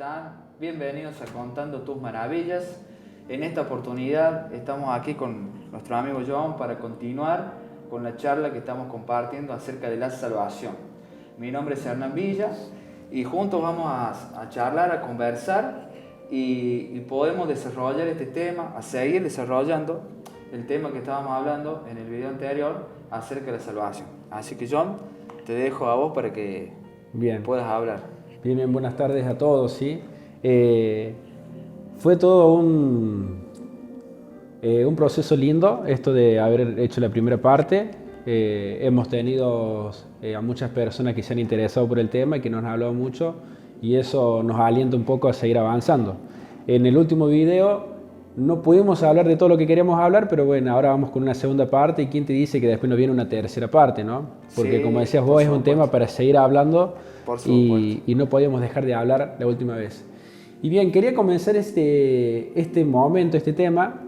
están? Bienvenidos a Contando Tus Maravillas. En esta oportunidad estamos aquí con nuestro amigo Joan para continuar con la charla que estamos compartiendo acerca de la salvación. Mi nombre es Hernán Villa y juntos vamos a charlar, a conversar y podemos desarrollar este tema, a seguir desarrollando el tema que estábamos hablando en el video anterior acerca de la salvación. Así que Joan, te dejo a vos para que puedas hablar. Bien, buenas tardes a todos, ¿sí? Fue todo un proceso lindo esto de haber hecho la primera parte. Hemos tenido a muchas personas que se han interesado por el tema y que nos han hablado mucho, y eso nos alienta un poco a seguir avanzando. En el último video no pudimos hablar de todo lo que queríamos hablar, pero bueno, ahora vamos con una segunda parte, y quién te dice que después nos viene una tercera parte, ¿no? Porque sí, como decías vos, es un tema para seguir hablando y no podíamos dejar de hablar la última vez. Y bien, quería comenzar este momento, este tema,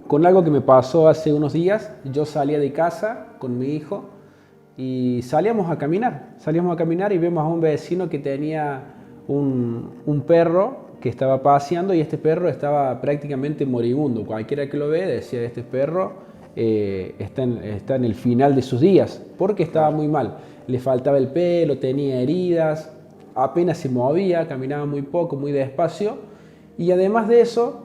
con algo que me pasó hace unos días. Yo salía de casa con mi hijo y salíamos a caminar y vemos a un vecino que tenía un perro que estaba paseando, y este perro estaba prácticamente moribundo. Cualquiera que lo ve decía, este perro está en el final de sus días, porque estaba muy mal. Le faltaba el pelo, tenía heridas, apenas se movía, caminaba muy poco, muy despacio, y además de eso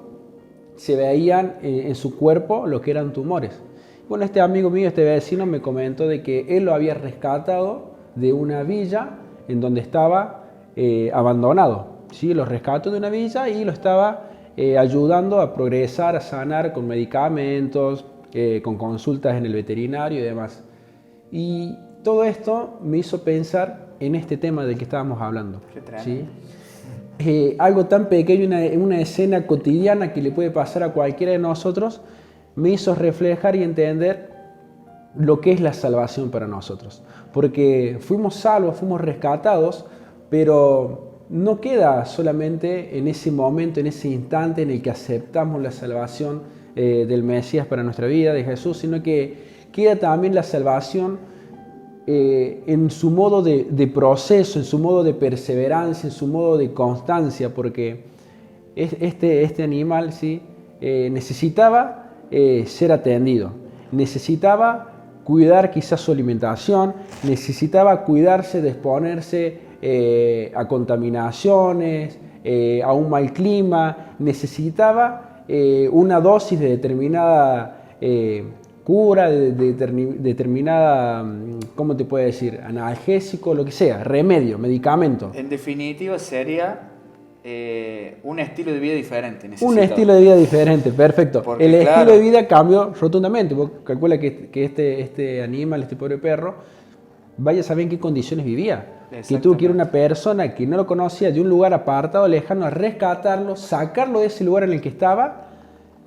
se veían en su cuerpo lo que eran tumores. Bueno, este amigo mío, este vecino, me comentó de que él lo había rescatado de una villa en donde estaba abandonado. ¿Sí? Lo rescató de una villa y lo estaba ayudando a progresar, a sanar con medicamentos, con consultas en el veterinario y demás. Y todo esto me hizo pensar en este tema del que estábamos hablando. ¿Sí? Algo tan pequeño, una escena cotidiana que le puede pasar a cualquiera de nosotros, me hizo reflejar y entender lo que es la salvación para nosotros. Porque fuimos salvos, fuimos rescatados, pero no queda solamente en ese momento, en ese instante en el que aceptamos la salvación del Mesías para nuestra vida, de Jesús, sino que queda también la salvación en su modo de proceso, en su modo de perseverancia, en su modo de constancia, porque este animal, ¿sí? Necesitaba ser atendido, necesitaba cuidar quizás su alimentación, necesitaba cuidarse de exponerse a contaminaciones, a un mal clima, necesitaba una dosis de determinada cura, de determinada, ¿cómo te puedo decir? Analgésico, lo que sea, remedio, medicamento. En definitiva sería un estilo de vida diferente. Un estilo de vida diferente, perfecto. Porque, el estilo de vida cambió rotundamente. Vos calcula que este animal, este pobre perro, vaya a saber en qué condiciones vivía. Que tuvo que ir una persona que no lo conocía de un lugar apartado, lejano, a rescatarlo, sacarlo de ese lugar en el que estaba,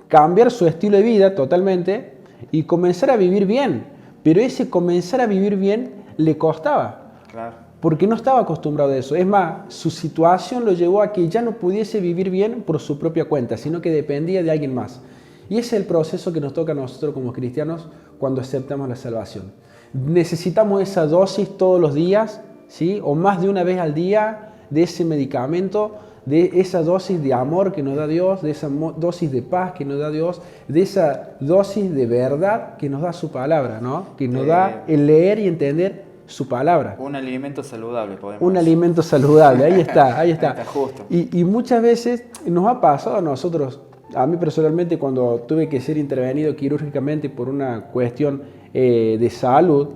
cambiar su estilo de vida totalmente y comenzar a vivir bien. Pero ese comenzar a vivir bien le costaba. Claro. Porque no estaba acostumbrado a eso. Es más, su situación lo llevó a que ya no pudiese vivir bien por su propia cuenta, sino que dependía de alguien más. Y ese es el proceso que nos toca a nosotros como cristianos cuando aceptamos la salvación. Necesitamos esa dosis todos los días, ¿sí? O más de una vez al día, de ese medicamento, de esa dosis de amor que nos da Dios, de esa dosis de paz que nos da Dios, de esa dosis de verdad que nos da su palabra, ¿no? Que nos da el leer y entender su palabra. Un alimento saludable, podemos decir. Un alimento saludable, ahí está. Ahí está justo. Y muchas veces nos ha pasado a nosotros, a mí personalmente, cuando tuve que ser intervenido quirúrgicamente por una cuestión de salud,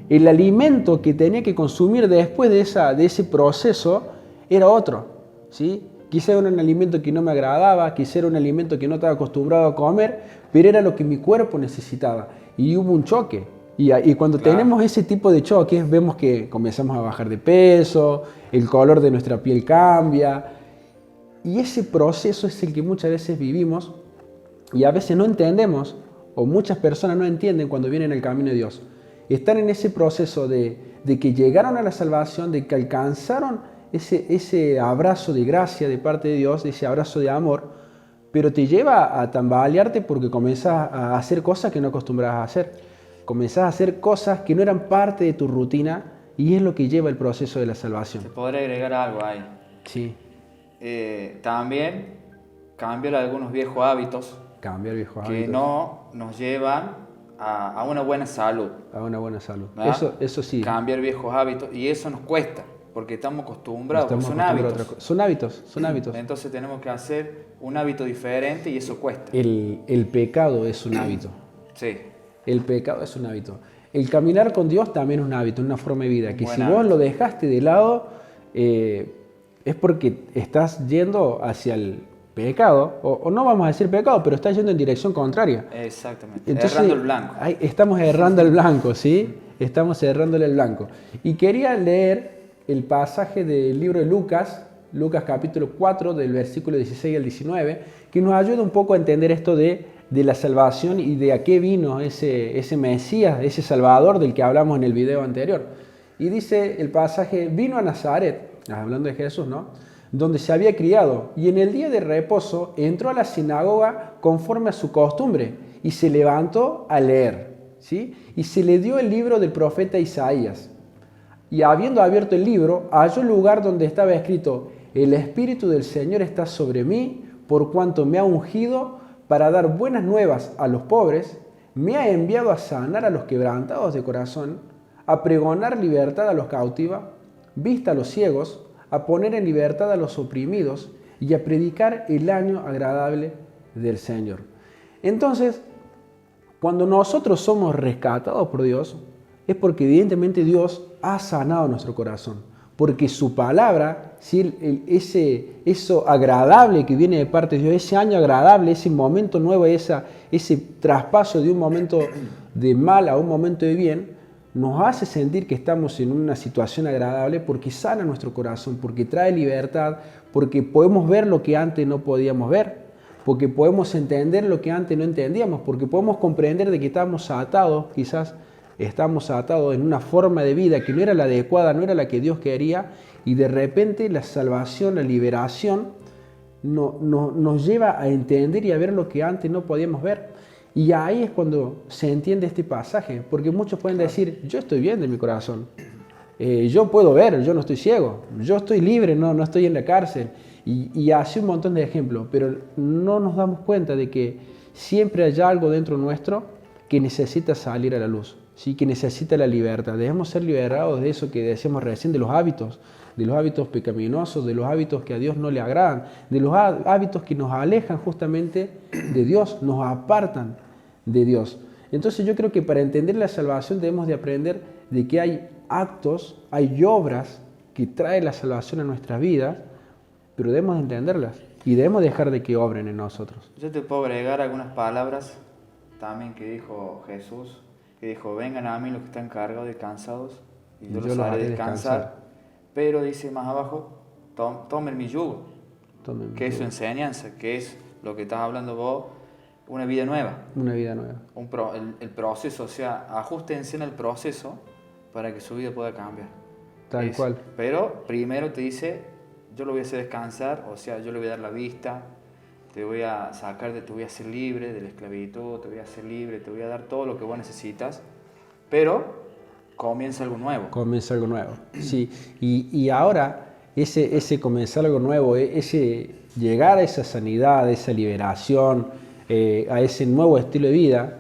el alimento que tenía que consumir después de ese proceso era otro, ¿sí? Quizá era un alimento que no me agradaba, quizá era un alimento que no estaba acostumbrado a comer, pero era lo que mi cuerpo necesitaba. Y hubo un choque. Y cuando tenemos ese tipo de choques, vemos que comenzamos a bajar de peso, el color de nuestra piel cambia. Y ese proceso es el que muchas veces vivimos y a veces no entendemos, o muchas personas no entienden cuando vienen al camino de Dios. Están en ese proceso de que llegaron a la salvación, de que alcanzaron ese abrazo de gracia de parte de Dios, ese abrazo de amor, pero te lleva a tambalearte porque comenzás a hacer cosas que no acostumbrabas a hacer. Comenzás a hacer cosas que no eran parte de tu rutina, y es lo que lleva el proceso de la salvación. Te podré agregar algo ahí. Sí. también cambiar algunos viejos hábitos Cambiar viejos que hábitos. no nos llevan a una buena salud. A una buena salud. ¿Verdad? Eso sí. Cambiar viejos hábitos, y eso nos cuesta, porque estamos acostumbrados, Estamos porque son acostumbrados a hábitos. otra cosa. Son hábitos, son hábitos. Entonces tenemos que hacer un hábito diferente y eso cuesta. El pecado es un hábito. Sí, El pecado es un hábito. El caminar con Dios también es un hábito, una forma de vida. Que Buen si vos hábito. lo dejaste de lado, es porque estás yendo hacia el pecado, o no vamos a decir pecado, pero estás yendo en dirección contraria. exactamente. Entonces, Errando el blanco. Estamos errando el blanco, ¿sí? Estamos errándole el blanco. Y quería leer el pasaje del libro de Lucas, Lucas capítulo 4, del versículo 16 al 19, que nos ayuda un poco a entender esto de la salvación y de a qué vino ese Mesías, ese Salvador del que hablamos en el video anterior. Y dice el pasaje, vino a Nazaret, hablando de Jesús, ¿no?, donde se había criado, y en el día de reposo entró a la sinagoga conforme a su costumbre, y se levantó a leer, ¿sí? Y se le dio el libro del profeta Isaías. Y habiendo abierto el libro, halló el lugar donde estaba escrito, el Espíritu del Señor está sobre mí, por cuanto me ha ungido para dar buenas nuevas a los pobres, me ha enviado a sanar a los quebrantados de corazón, a pregonar libertad a los cautivos, vista a los ciegos, a poner en libertad a los oprimidos y a predicar el año agradable del Señor. Entonces, cuando nosotros somos rescatados por Dios, es porque evidentemente Dios ha sanado nuestro corazón. Porque su palabra, ¿sí? Eso agradable que viene de parte de Dios, ese año agradable, ese momento nuevo, ese traspaso de un momento de mal a un momento de bien, nos hace sentir que estamos en una situación agradable porque sana nuestro corazón, porque trae libertad, porque podemos ver lo que antes no podíamos ver, porque podemos entender lo que antes no entendíamos, porque podemos comprender de que estamos atados, quizás estamos atados en una forma de vida que no era la adecuada, no era la que Dios quería, y de repente la salvación, la liberación nos lleva a entender y a ver lo que antes no podíamos ver. Y ahí es cuando se entiende este pasaje, porque muchos pueden decir, yo estoy bien de mi corazón, yo puedo ver, yo no estoy ciego, yo estoy libre, no estoy en la cárcel, y hace un montón de ejemplos, pero no nos damos cuenta de que siempre hay algo dentro nuestro que necesita salir a la luz, ¿sí? Que necesita la libertad. Debemos ser liberados de eso que decíamos recién, de los hábitos pecaminosos, de los hábitos que a Dios no le agradan, de los hábitos que nos alejan justamente de Dios, nos apartan de Dios. Entonces yo creo que para entender la salvación debemos de aprender de que hay actos, hay obras que traen la salvación a nuestras vidas, pero debemos de entenderlas y debemos dejar de que obren en nosotros. Yo te puedo agregar algunas palabras también que dijo Jesús, que dijo, vengan a mí los que están cargados y cansados, y yo los haré descansar. Pero dice más abajo, tomen mi yugo, que es su enseñanza, que es lo que estás hablando vos, una vida nueva. Una vida nueva. El proceso, o sea, ajustense en el proceso para que su vida pueda cambiar. Tal cual. Pero primero te dice, yo lo voy a hacer descansar, o sea, yo le voy a dar la vista, te voy a sacar, te voy a hacer libre de la esclavitud, te voy a hacer libre, te voy a dar todo lo que vos necesitas, pero comienza algo nuevo. Comienza algo nuevo, sí. Y ahora, ese comenzar algo nuevo, ese llegar a esa sanidad, a esa liberación, a ese nuevo estilo de vida,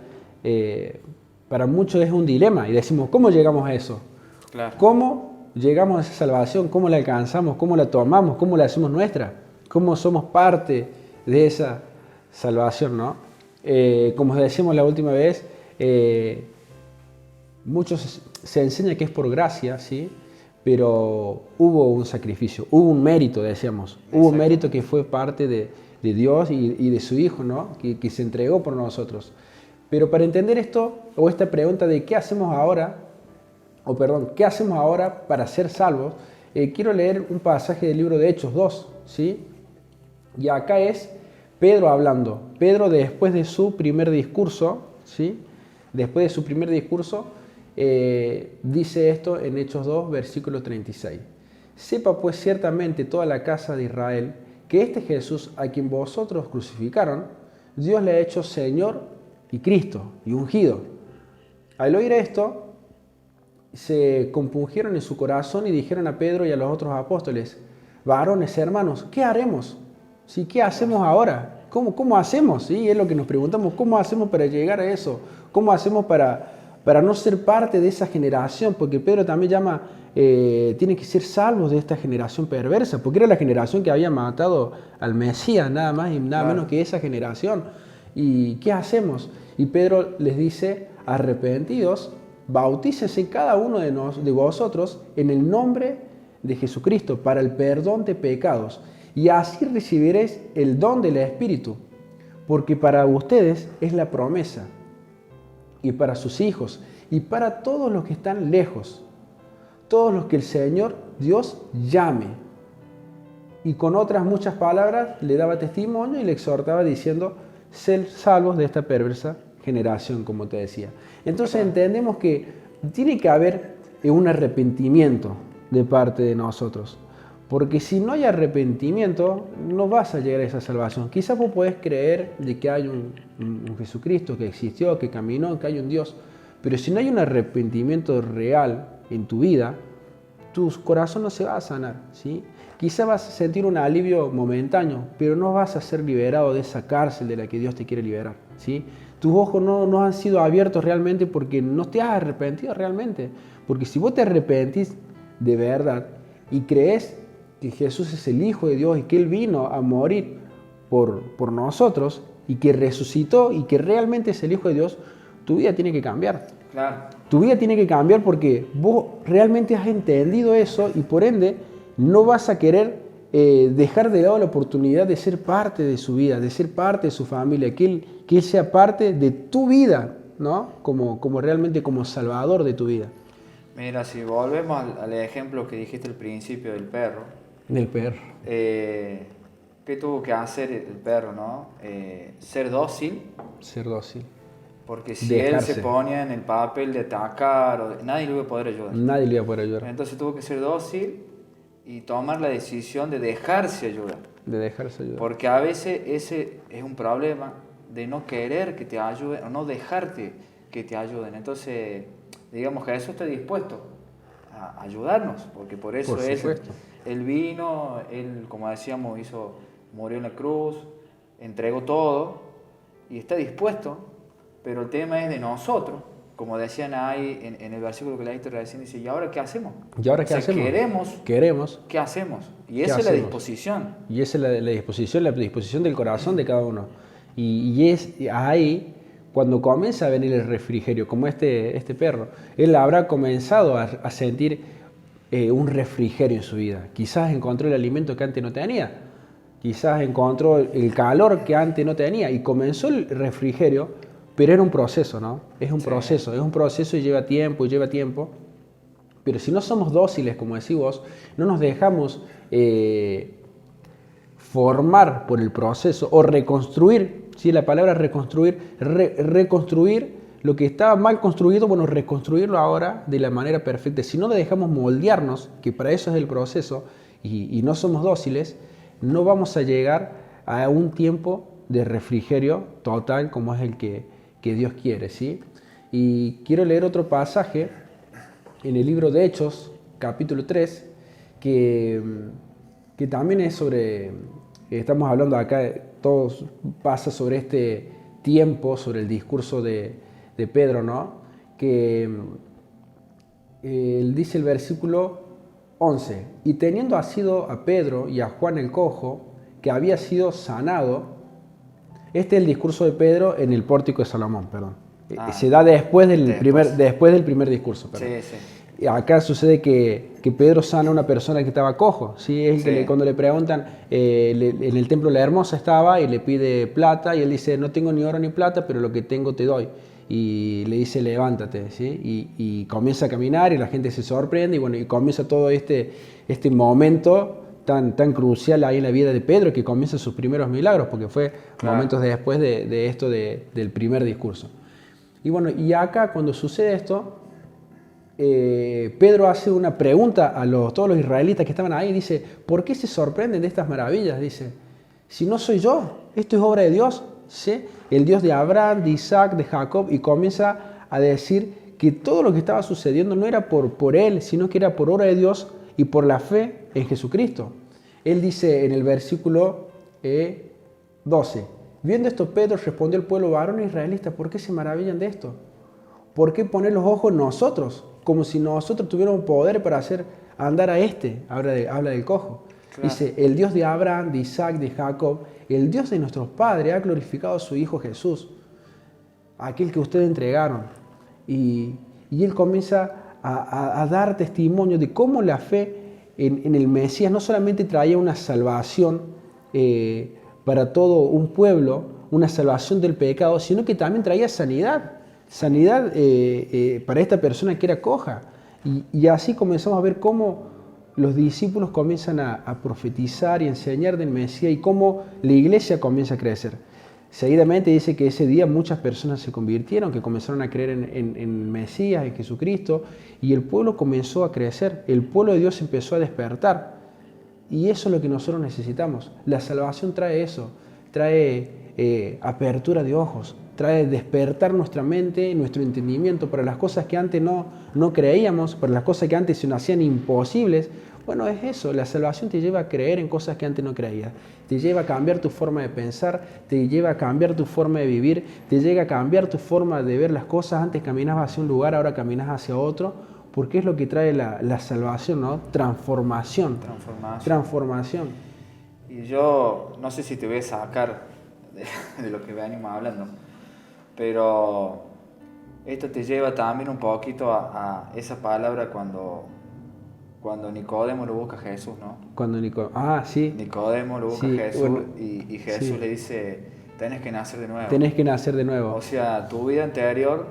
para muchos es un dilema. Y decimos, ¿cómo llegamos a eso? Claro. ¿Cómo llegamos a esa salvación? ¿Cómo la alcanzamos? ¿Cómo la tomamos? ¿Cómo la hacemos nuestra? ¿Cómo somos parte de esa salvación, no? Como decimos la última vez, muchos se enseña que es por gracia, ¿sí? Pero hubo un sacrificio, hubo un mérito, decíamos. Hubo un mérito que fue parte de Dios y de su Hijo, ¿no? Que se entregó por nosotros. Pero para entender esto, o esta pregunta de qué hacemos ahora, ¿qué hacemos ahora para ser salvos? Quiero leer un pasaje del libro de Hechos 2, ¿sí? Y acá es Pedro hablando. Pedro, después de su primer discurso, ¿sí? Después de su primer discurso, dice esto en Hechos 2, versículo 36. Sepa pues ciertamente toda la casa de Israel que este Jesús, a quien vosotros crucificaron, Dios le ha hecho Señor y Cristo y ungido. Al oír esto, se compungieron en su corazón y dijeron a Pedro y a los otros apóstoles, varones, hermanos, ¿qué haremos? ¿Sí? ¿Qué hacemos ahora? ¿Cómo hacemos? ¿Sí? Es lo que nos preguntamos, ¿cómo hacemos para llegar a eso? ¿Cómo hacemos para no ser parte de esa generación? Porque Pedro también llama, tiene que ser salvos de esta generación perversa, porque era la generación que había matado al Mesías, nada más y nada menos que esa generación. ¿Y qué hacemos? Y Pedro les dice, arrepentidos, bautícese cada uno de vosotros en el nombre de Jesucristo para el perdón de pecados, y así recibiréis el don del Espíritu, porque para ustedes es la promesa, y para sus hijos, y para todos los que están lejos, todos los que el Señor Dios llame. Y con otras muchas palabras le daba testimonio y le exhortaba diciendo, ser salvos de esta perversa generación, como te decía. Entonces entendemos que tiene que haber un arrepentimiento de parte de nosotros. Porque si no hay arrepentimiento, no vas a llegar a esa salvación. Quizás vos podés creer de que hay un Jesucristo que existió, que caminó, que hay un Dios. Pero si no hay un arrepentimiento real en tu vida, tu corazón no se va a sanar, ¿sí? Quizás vas a sentir un alivio momentáneo, pero no vas a ser liberado de esa cárcel de la que Dios te quiere liberar, ¿sí? Tus ojos no han sido abiertos realmente porque no te has arrepentido realmente. Porque si vos te arrepentís de verdad y crees que Jesús es el Hijo de Dios y que Él vino a morir por nosotros y que resucitó y que realmente es el Hijo de Dios, tu vida tiene que cambiar. Claro. Tu vida tiene que cambiar porque vos realmente has entendido eso y por ende no vas a querer dejar de lado la oportunidad de ser parte de su vida, de ser parte de su familia, que Él sea parte de tu vida, ¿no? Como realmente como salvador de tu vida. Mira, si volvemos al ejemplo que dijiste al principio del perro. Del perro. ¿Qué tuvo que hacer el perro, no? Ser dócil. Ser dócil. Porque si Dejarse. él se ponía en el papel de atacar, nadie le iba a poder ayudar. Nadie le iba a poder ayudar. Entonces tuvo que ser dócil y tomar la decisión de dejarse ayudar. De dejarse ayudar. Porque a veces ese es un problema de no querer que te ayuden o no dejarte que te ayuden. Entonces, digamos que Jesús está dispuesto a ayudarnos, porque por eso Él vino, Él, como decíamos, murió en la cruz, entregó todo y está dispuesto, pero el tema es de nosotros. Como decían ahí en el versículo que leíste recién, dice, ¿y ahora qué hacemos? ¿Y ahora qué hacemos? Queremos. ¿Qué hacemos? Y esa es la disposición. Y esa es la disposición del corazón de cada uno. Y es ahí cuando comienza a venir el refrigerio, como este perro. Él habrá comenzado a sentir un refrigerio en su vida. Quizás encontró el alimento que antes no tenía. Quizás encontró el calor que antes no tenía. Y comenzó el refrigerio. Pero era un proceso, ¿no? Es un proceso y lleva tiempo. Pero si no somos dóciles, como decís vos, no nos dejamos formar por el proceso o reconstruir, ¿sí? La palabra reconstruir, reconstruir lo que estaba mal construido, bueno, reconstruirlo ahora de la manera perfecta. Si no le dejamos moldearnos, que para eso es el proceso, y no somos dóciles, no vamos a llegar a un tiempo de refrigerio total como es el que Dios quiere, ¿sí? Y quiero leer otro pasaje en el libro de Hechos, capítulo 3, que también es sobre, estamos hablando acá, todo pasa sobre este tiempo, sobre el discurso de Pedro, ¿no? Que él dice el versículo 11, y teniendo asido a Pedro y a Juan el cojo, que había sido sanado. Este es el discurso de Pedro en el pórtico de Salomón, perdón. Se da después del primer discurso. Perdón. Sí. Y acá sucede que Pedro sana a una persona que estaba cojo. ¿Sí? Es el que cuando le preguntan, en el templo la hermosa estaba y le pide plata y él dice, no tengo ni oro ni plata, pero lo que tengo te doy. Y le dice, levántate. ¿Sí? Y comienza a caminar y la gente se sorprende y comienza todo este momento tan crucial ahí en la vida de Pedro, que comienza sus primeros milagros, porque fue momentos después de esto del primer discurso. Y acá cuando sucede esto, Pedro hace una pregunta a todos los israelitas que estaban ahí, dice, ¿por qué se sorprenden de estas maravillas? Dice, si no soy yo, esto es obra de Dios, ¿sí? El Dios de Abraham, de Isaac, de Jacob, y comienza a decir que todo lo que estaba sucediendo no era por él, sino que era por obra de Dios y por la fe en Jesucristo. Él dice en el versículo 12, viendo esto Pedro respondió al pueblo: varones israelitas, ¿por qué se maravillan de esto? ¿Por qué poner los ojos en nosotros? Como si nosotros tuviéramos poder para hacer andar a este. Habla del cojo. Claro. Dice, el Dios de Abraham, de Isaac, de Jacob, el Dios de nuestros padres ha glorificado a su Hijo Jesús, aquel que ustedes entregaron. Y él comienza a dar testimonio de cómo la fe en el Mesías no solamente traía una salvación para todo un pueblo, una salvación del pecado, sino que también traía sanidad para esta persona que era coja. Y así comenzamos a ver cómo los discípulos comienzan a profetizar y enseñar del Mesías y cómo la iglesia comienza a crecer. Seguidamente dice que ese día muchas personas se convirtieron, que comenzaron a creer en el Mesías, en Jesucristo, y el pueblo comenzó a crecer, el pueblo de Dios empezó a despertar. Y eso es lo que nosotros necesitamos. La salvación trae eso, trae apertura de ojos, trae despertar nuestra mente, nuestro entendimiento para las cosas que antes no creíamos, para las cosas que antes se nos hacían imposibles. Bueno, es eso, la salvación te lleva a creer en cosas que antes no creías, te lleva a cambiar tu forma de pensar, te lleva a cambiar tu forma de vivir, te llega a cambiar tu forma de ver las cosas. Antes caminabas hacia un lugar, ahora caminas hacia otro, porque es lo que trae la salvación, ¿no? Transformación. Y yo no sé si te voy a sacar de lo que venimos hablando, pero esto te lleva también un poquito a esa palabra cuando Nicodemo lo busca a Jesús, ¿no? Sí. Nicodemo lo busca a Jesús, bueno, y Jesús sí le dice, tenés que nacer de nuevo. Tenés que nacer de nuevo. O sea, tu vida anterior,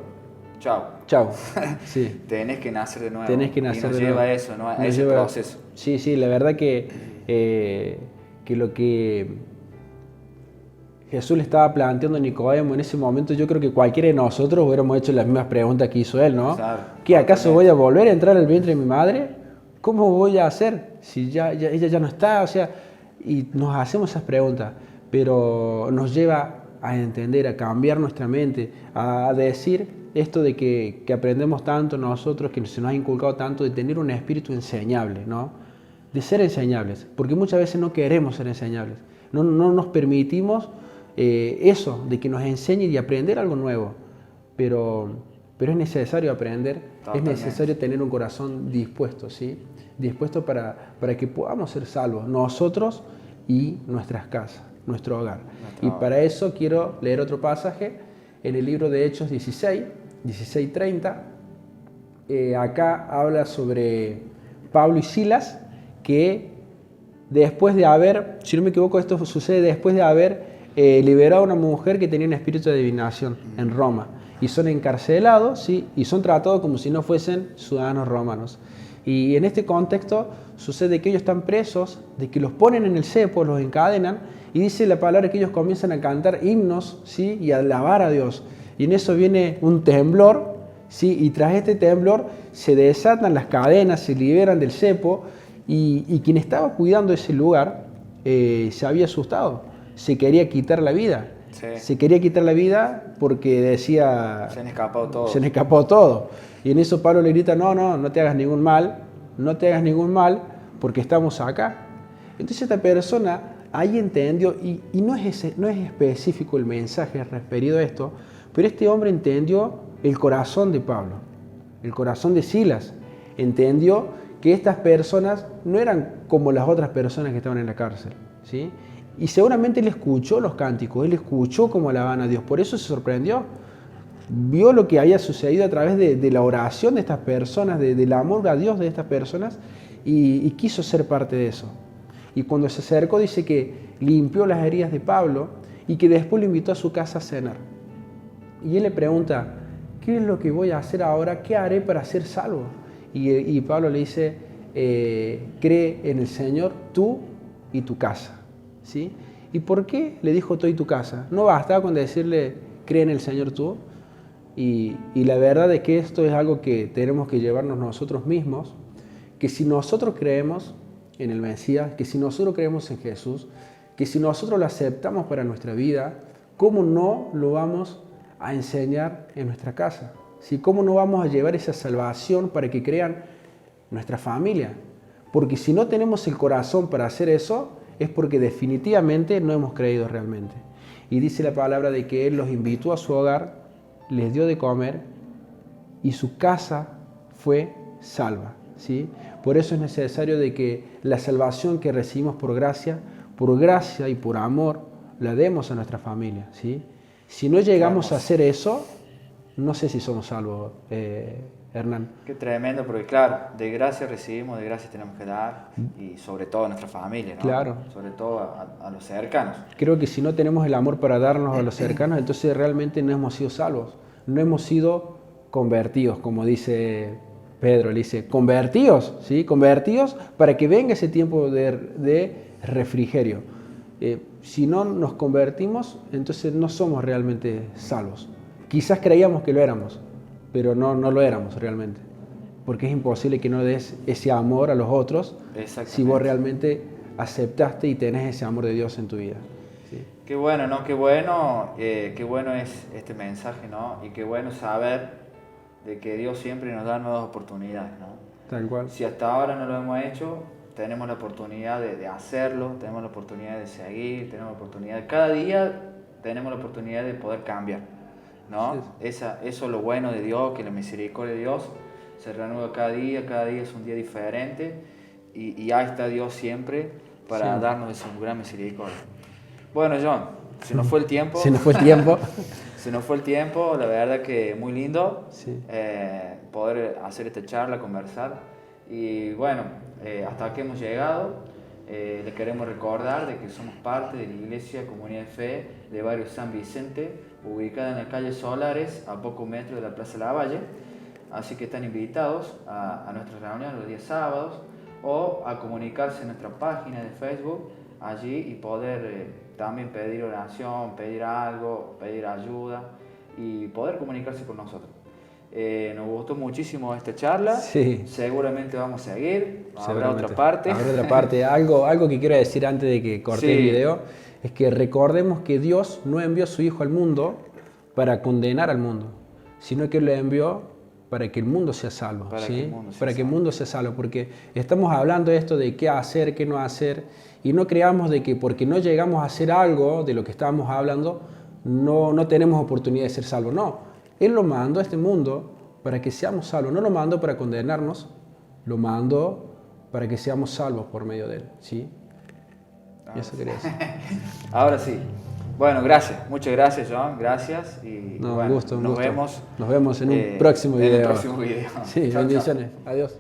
chao. Sí. Tenés que nacer de nuevo. Tenés que nacer de nuevo. Y nos lleva a eso, ¿no? A ese proceso. Sí, la verdad que lo que Jesús le estaba planteando a Nicodemo en ese momento, yo creo que cualquiera de nosotros hubiéramos hecho las mismas preguntas que hizo él, ¿no? Claro, ¿Qué, acaso voy a volver a entrar al vientre de mi madre? ¿Cómo voy a hacer si ella ya no está? O sea, y nos hacemos esas preguntas, pero nos lleva a entender, a cambiar nuestra mente, a decir esto de que aprendemos tanto nosotros, que se nos ha inculcado tanto, de tener un espíritu enseñable, ¿no? De ser enseñables, porque muchas veces no queremos ser enseñables, no nos permitimos eso, de que nos enseñen y aprender algo nuevo, pero es necesario aprender, totalmente. Es necesario tener un corazón dispuesto, ¿sí? Dispuesto para que podamos ser salvos, nosotros y nuestras casas, nuestro hogar. Y para eso quiero leer otro pasaje en el libro de Hechos 16:30. Acá habla sobre Pablo y Silas, que después de haber, si no me equivoco, esto sucede después de haber liberado a una mujer que tenía un espíritu de adivinación en Roma. Y son encarcelados, ¿sí? Y son tratados como si no fuesen ciudadanos romanos. Y en este contexto sucede que ellos están presos, de que los ponen en el cepo, los encadenan, y dice la palabra que ellos comienzan a cantar himnos, ¿sí? Y a alabar a Dios. Y en eso viene un temblor, ¿sí? Y tras este temblor se desatan las cadenas, se liberan del cepo, y quien estaba cuidando ese lugar se había asustado, se quería quitar la vida. Sí. Se quería quitar la vida porque decía... Se han escapado todos. Se han escapado todos. Y en eso Pablo le grita, no te hagas ningún mal, porque estamos acá. Entonces esta persona ahí entendió, y no es específico el mensaje referido a esto, pero este hombre entendió el corazón de Pablo, el corazón de Silas. Entendió que estas personas no eran como las otras personas que estaban en la cárcel, ¿sí? Y seguramente él escuchó los cánticos, él escuchó cómo alababan a Dios, por eso se sorprendió. Vio lo que había sucedido a través de la oración de estas personas, del amor a Dios de estas personas, y quiso ser parte de eso. Y cuando se acercó dice que limpió las heridas de Pablo y que después lo invitó a su casa a cenar. Y él le pregunta, ¿qué es lo que voy a hacer ahora? ¿Qué haré para ser salvo? Y Pablo le dice, cree en el Señor tú y tu casa. ¿Sí? ¿Y por qué le dijo tú y tu casa? ¿No bastaba con decirle, cree en el Señor tú? Y la verdad es que esto es algo que tenemos que llevarnos nosotros mismos, que si nosotros creemos en el Mesías, que si nosotros creemos en Jesús, que si nosotros lo aceptamos para nuestra vida, ¿cómo no lo vamos a enseñar en nuestra casa? ¿Sí? ¿Cómo no vamos a llevar esa salvación para que crean nuestra familia? Porque si no tenemos el corazón para hacer eso, es porque definitivamente no hemos creído realmente. Y dice la palabra de que Él los invitó a su hogar, les dio de comer y su casa fue salva, ¿sí? Por eso es necesario de que la salvación que recibimos por gracia y por amor, la demos a nuestra familia, ¿sí? Si no llegamos a hacer eso, no sé si somos salvos, Hernán. Qué tremendo, porque claro, de gracia recibimos, de gracia tenemos que dar, y sobre todo a nuestra familia, ¿no? Claro. Sobre todo a los cercanos. Creo que si no tenemos el amor para darnos a los cercanos, entonces realmente no hemos sido salvos, no hemos sido convertidos, como dice Pedro, le dice, convertidos, ¿sí? Convertidos para que venga ese tiempo de refrigerio. Si no nos convertimos, entonces no somos realmente salvos. Quizás creíamos que lo éramos, pero no lo éramos realmente. Porque es imposible que no des ese amor a los otros si vos realmente aceptaste y tenés ese amor de Dios en tu vida. ¿Sí? Qué bueno, ¿no? Qué bueno es este mensaje, ¿no? Y qué bueno saber de que Dios siempre nos da nuevas oportunidades, ¿no? Tal cual. Si hasta ahora no lo hemos hecho, tenemos la oportunidad de hacerlo, tenemos la oportunidad de seguir, tenemos la oportunidad, cada día tenemos la oportunidad de poder cambiar, ¿no? Sí. Eso es lo bueno de Dios, que la misericordia de Dios se renueva cada día es un día diferente y ahí está Dios siempre para darnos esa gran misericordia. Bueno, John, se nos fue el tiempo. Se nos fue el tiempo. Se nos fue el tiempo, la verdad que muy lindo poder hacer esta charla, conversar. Y bueno, hasta aquí hemos llegado. Le queremos recordar de que somos parte de la Iglesia Comunidad de Fe de Barrio San Vicente, ubicada en la calle Solares, a pocos metros de la Plaza Lavalle. Así que están invitados a nuestras reuniones los días sábados o a comunicarse en nuestra página de Facebook allí y poder también pedir oración, pedir algo, pedir ayuda y poder comunicarse con nosotros. Nos gustó muchísimo esta charla. Sí. Seguramente vamos a seguir. Habrá otra parte. Habrá otra parte. Algo que quiero decir antes de que corte el video es que recordemos que Dios no envió a su Hijo al mundo para condenar al mundo, sino que lo envió para que el mundo sea salvo. Para que el mundo sea salvo, porque estamos hablando de esto de qué hacer, qué no hacer, y no creamos de que porque no llegamos a hacer algo de lo que estábamos hablando, no tenemos oportunidad de ser salvos. No, Él lo mandó a este mundo para que seamos salvos, no lo mandó para condenarnos, lo mandó para que seamos salvos por medio de Él, ¿sí? Eso quería decir. Ahora sí. Bueno, gracias. Muchas gracias, John. Gracias. Y no, bueno, un gusto. Nos vemos. Nos vemos en un próximo video. En el próximo video. Sí, bendiciones. Adiós.